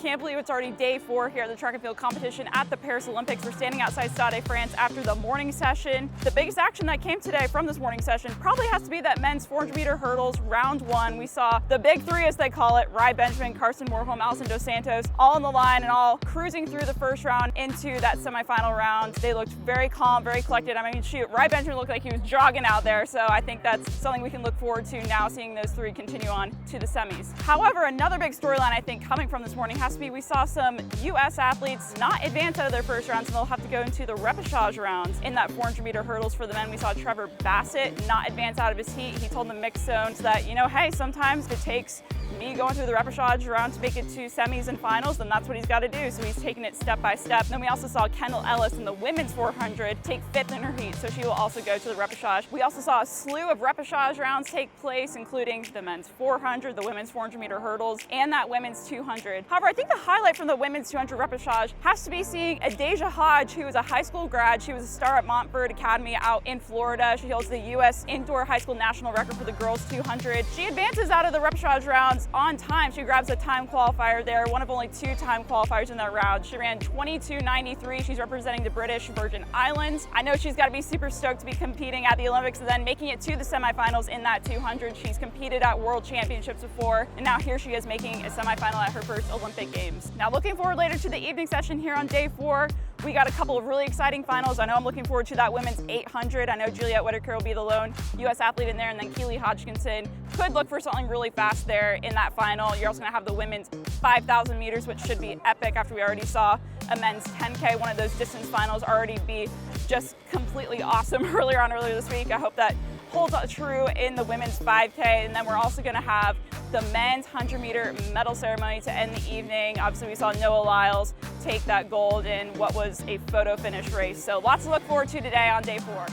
can't believe it's already day 4 here at the track and field competition at the Paris Olympics. We're standing outside Stade France after the morning session. The biggest action that came today from this morning session probably has to be that men's 400-meter hurdles round 1. We saw the big 3, as they call it: Rai Benjamin, Karsten Warholm, Alison dos Santos, all on the line and all cruising through the first round into that semifinal round. They looked very calm, very collected. I mean, shoot, Rai Benjamin looked like he was jogging out there, so I think that's something we can look forward to now, seeing those 3 continue on to the semis. However, another big storyline I think coming from this morning has to be we saw some U.S. athletes not advance out of their first rounds, and they'll have to go into the repechage rounds in that 400-meter hurdles for the men. We saw Trevor Bassitt not advance out of his heat. He told the mixed zones that, you know, hey, sometimes it takes me going through the repechage round to make it to semis and finals, then that's what he's got to do. So he's taking it step by step. Then we also saw Kendall Ellis in the women's 400 take 5th in her heat, so she will also go to the repechage. We also saw a slew of repechage rounds take place, including the men's 400, the women's 400-meter hurdles, and that women's 200. However, I think the highlight from the women's 200 repechage has to be seeing Adaejah Hodge, who is a high school grad. She was a star at Montford Academy out in Florida. She holds the U.S. indoor high school national record for the girls 200. She advances out of the repechage rounds on time. She grabs a time qualifier there, one of only 2 time qualifiers in that round. She ran 22:93. She's representing the British Virgin Islands. I know she's got to be super stoked to be competing at the Olympics and then making it to the semifinals in that 200. She's competed at World Championships before, and now here she is making a semifinal at her first Olympic Games. Now, looking forward later to the evening session here on day 4. We got a couple of really exciting finals. I know I'm looking forward to that women's 800. I know Juliette Whitaker will be the lone U.S. athlete in there, and then Keely Hodgkinson could look for something really fast there in that final. You're also going to have the women's 5,000 meters, which should be epic after we already saw a men's 10K, one of those distance finals, already be just completely awesome earlier this week. I hope that holds true in the women's 5K, and then we're also going to have the men's 100-meter medal ceremony to end the evening. Obviously, we saw Noah Lyles take that gold in what was a photo finish race. So lots to look forward to today on day 4.